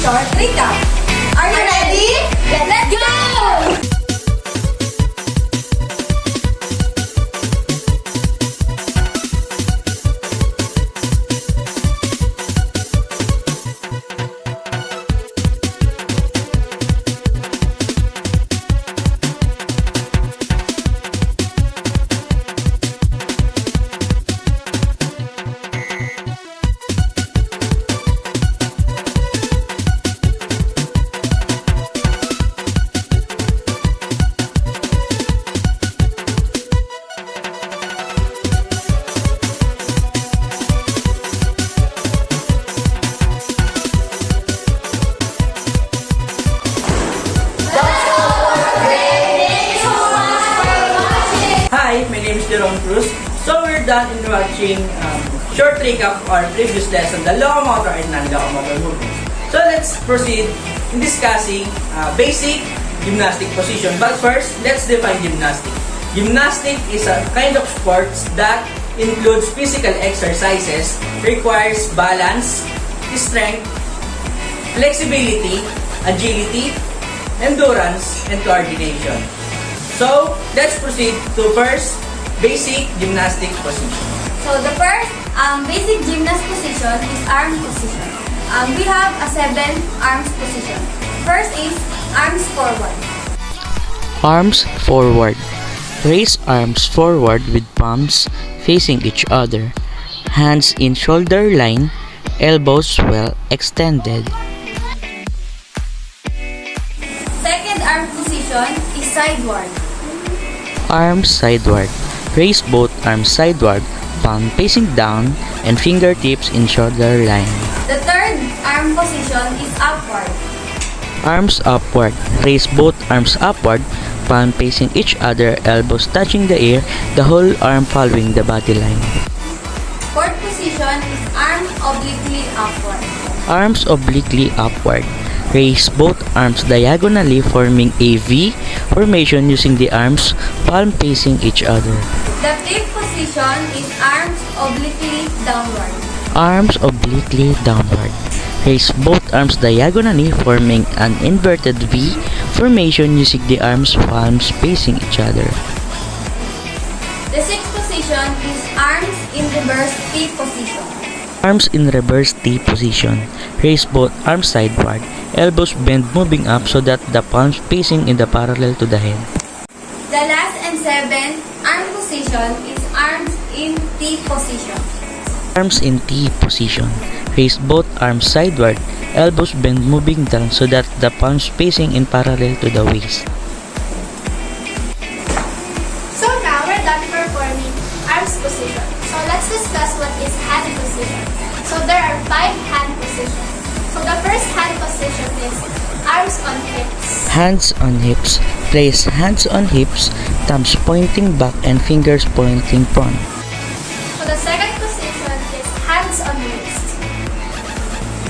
short recap. Are you ready? Let's go! Hi, my name is Cruz. So we're done in watching short recap of our previous lesson, the locomotor and non-locomotor movements. So let's proceed in discussing basic gymnastic position. But first, let's define gymnastic. Gymnastic is a kind of sports that includes physical exercises, requires balance, strength, flexibility, agility, endurance, and coordination. So, let's proceed to first, basic gymnastic position. So the first basic gymnast position is arm position. We have a 7 arms position. First is arms forward. Arms forward. Raise arms forward with palms facing each other. Hands in shoulder line, elbows well extended. Second arm position is sideward. Arms sideward. Raise both arms sideward, palm facing down and fingertips in shoulder line. The third arm position is upward. Arms upward. Raise both arms upward, palm facing each other, elbows touching the air, the whole arm following the body line. Fourth position is arms obliquely upward. Arms obliquely upward. Raise both arms diagonally forming a V formation using the arms palm facing each other. The fifth position is arms obliquely downward. Arms obliquely downward. Raise both arms diagonally forming an inverted V formation using the arms palms facing each other. The sixth position is arms in reverse T position. Arms in reverse T position. Raise both arms sideward. Elbows bend moving up so that the palms facing in the parallel to the head. The last and seventh arm position is arms in T position. Arms in T position. Raise both arms sideward. Elbows bend moving down so that the palms facing in parallel to the waist. So now we're done performing arms position. So let's discuss what is hand position. So there are 5 hand positions. So the first hand position is arms on hips. Hands on hips. Place hands on hips, thumbs pointing back and fingers pointing front. So the second position is hands on waist.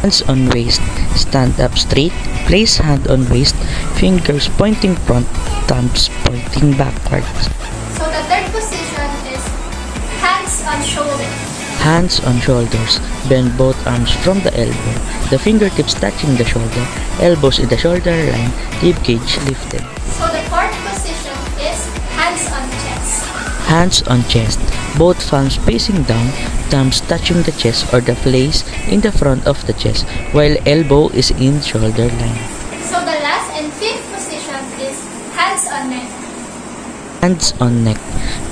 Hands on waist. Stand up straight. Place hand on waist, fingers pointing front, thumbs pointing backwards. So the third position is hands on shoulder. Hands on shoulders. Bend both arms from the elbow, the fingertips touching the shoulder, elbows in the shoulder line, rib cage lifted. So the fourth position is hands on chest. Hands on chest. Both palms facing down, thumbs touching the chest or the place in the front of the chest, while elbow is in shoulder line. So the last and fifth position is hands on neck. Hands on neck.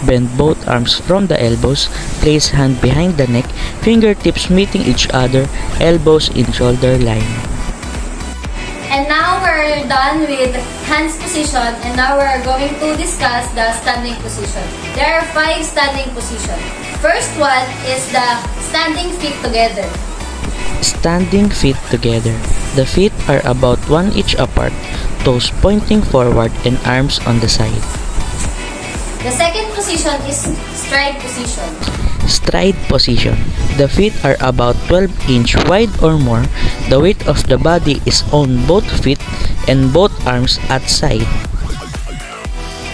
Bend both arms from the elbows, place hand behind the neck, fingertips meeting each other, elbows in shoulder line. And now we're done with hands position, and now we're going to discuss the standing position. There are 5 standing positions. First one is the standing feet together. Standing feet together. The feet are about 1 inch apart, toes pointing forward and arms on the side. The second position is stride position. Stride position. The feet are about 12 inch wide or more. The weight of the body is on both feet and both arms at side.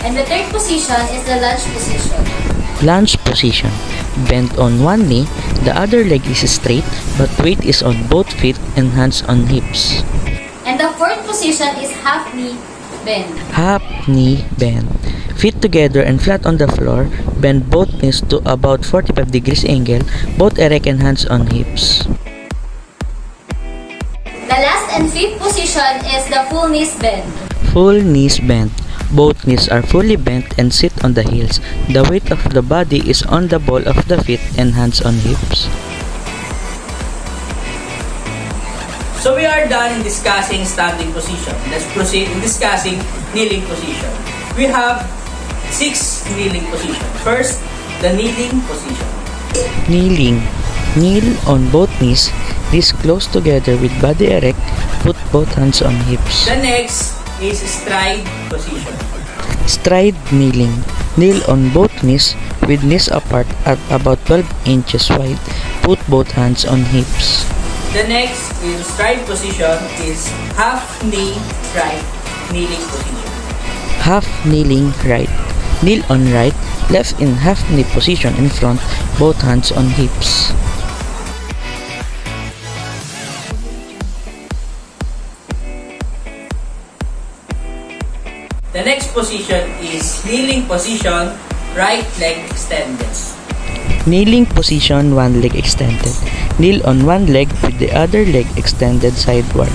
And the third position is the lunge position. Lunge position. bend on one knee, the other leg is straight, but weight is on both feet and hands on hips. And the fourth position is half knee bend. Half knee bend. Feet together and flat on the floor, bend both knees to about 45 degrees angle, both erect and hands on hips. The last and fifth position is the full knees bend. Full knees bend. Both knees are fully bent and sit on the heels. The weight of the body is on the ball of the feet and hands on hips. So we are done in discussing standing position. Let's proceed in discussing kneeling position. We have 6 kneeling positions. First, the kneeling position. Kneeling. Kneel on both knees, knees close together with body erect, put both hands on hips. The next is stride position. Stride kneeling. Kneel on both knees with knees apart at about 12 inches wide. Put both hands on hips. The next in stride position is half knee right kneeling position. Half kneeling right. Kneel on right, left in half knee position in front, both hands on hips. The next position is kneeling position, right leg extended. Kneeling position, one leg extended. Kneel on one leg with the other leg extended sideward.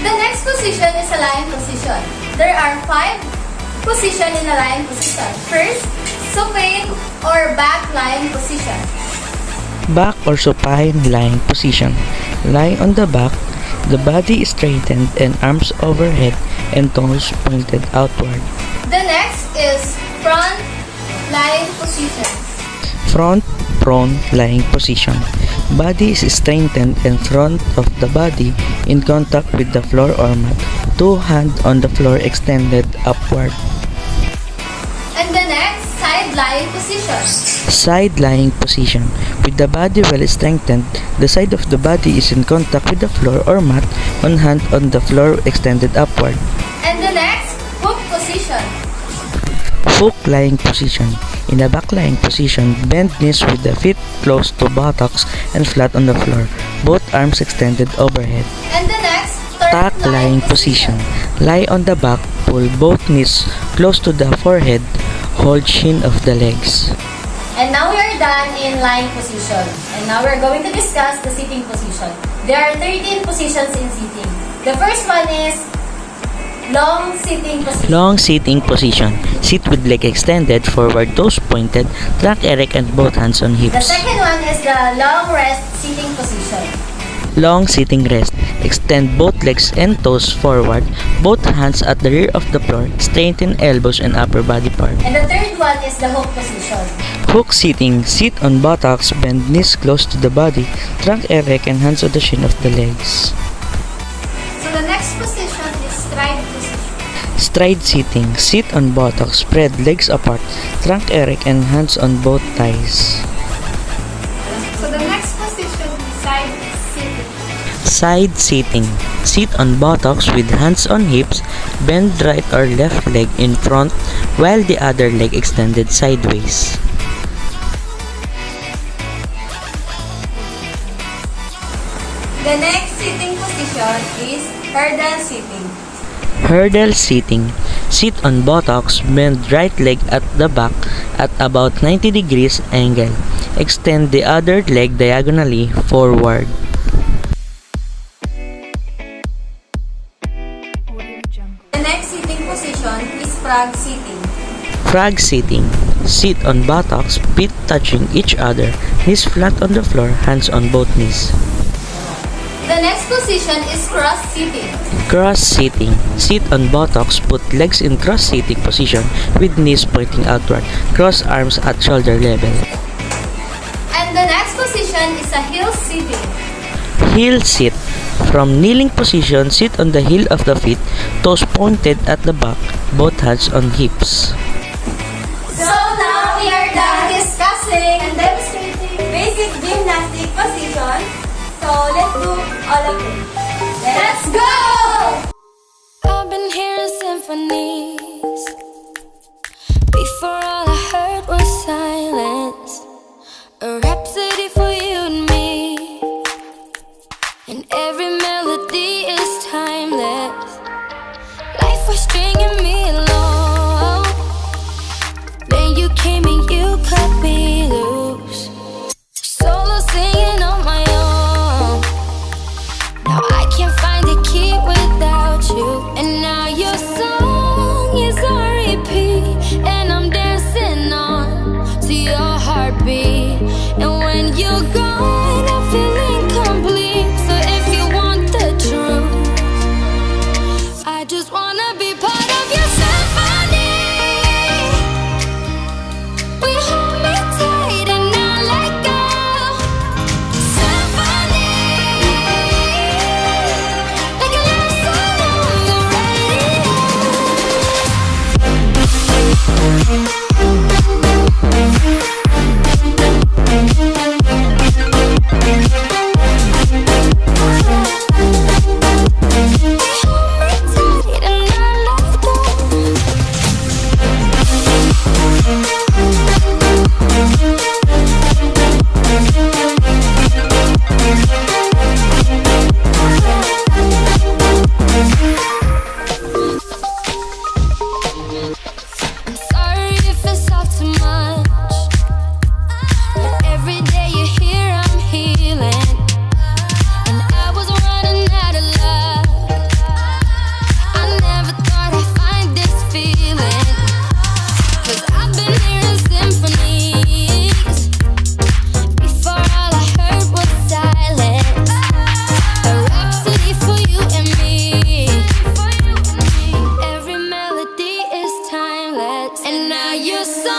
The next position is a lying position. There are 5 positions in a lying position. First, supine or back lying position. Back or supine lying position. Lying on the back, the body is straightened and arms overhead and toes pointed outward. The next is front lying position. Front prone lying position. Body is straightened and front of the body in contact with the floor or mat. 2 hands on the floor extended upward. And the next, side lying position. Side lying position. With the body well strengthened, the side of the body is in contact with the floor or mat, one hand on the floor extended upward. And the next, hook position. Hook lying position. In a back lying position, bend knees with the feet close to buttocks and flat on the floor, both arms extended overhead. And the next, turn Tuck lying position. Lie on the back, pull both knees close to the forehead, hold shin of the legs. And now we are done in lying position. And now we're going to discuss the sitting position. There are 13 positions in sitting. The first one is long sitting position. Long sitting position. Sit with leg extended, forward toes pointed, trunk erect and both hands on The hips. second one is the long rest sitting position. Long sitting rest. Extend both legs and toes forward, both hands at the rear of the floor, straighten elbows and upper body part. And the third one is the hook position. Hook sitting. Sit on buttocks, bend knees close to the body, trunk erect and hands on the shin of the legs. So the next position is stride position. Stride sitting. Sit on buttocks, spread legs apart, trunk erect and hands on both thighs. So the next position is side sitting. Side sitting. Sit on buttocks with hands on hips, bend right or left leg in front while the other leg extended sideways. The next sitting position is hurdle sitting. Hurdle sitting. Sit on buttocks, bend right leg at the back at about 90 degrees angle. Extend the other leg diagonally forward. The next sitting position is frog sitting. Frog sitting. Sit on buttocks, feet touching each other, knees flat on the floor, hands on both knees. The next position is cross sitting. Cross sitting. Sit on buttocks, put legs in cross sitting position with knees pointing outward. Cross arms at shoulder level. And the next position is a heel sitting. Heel sit. From kneeling position, sit on the heel of the feet, toes pointed at the back, both hands on hips. So now we are done discussing And demonstrating. basic gymnastic position. So let's do all of it. Let's go! I've been hearing symphonies. Before all I heard was silence. A rhapsody for you and me. And every melody is timeless. Life was stringing me along. Then you came and you cut me loose. Solo singing on my own. Now I can't find a key without you. And now your song is on repeat. And I'm dancing on to your heartbeat. And when you're gone, I feel incomplete. So if you want the truth, I just wanna be part of your symphony. We hold me tight and not let go. Symphony, like a love song on the I'm sorry if it's all too much, but every day you're here, I'm healing. And I was running out of love. I never thought I'd find this feeling. 'Cause I've been hearing symphonies. Before all I heard was silence. A rhapsody for you and me. Every melody is timeless. And now you're so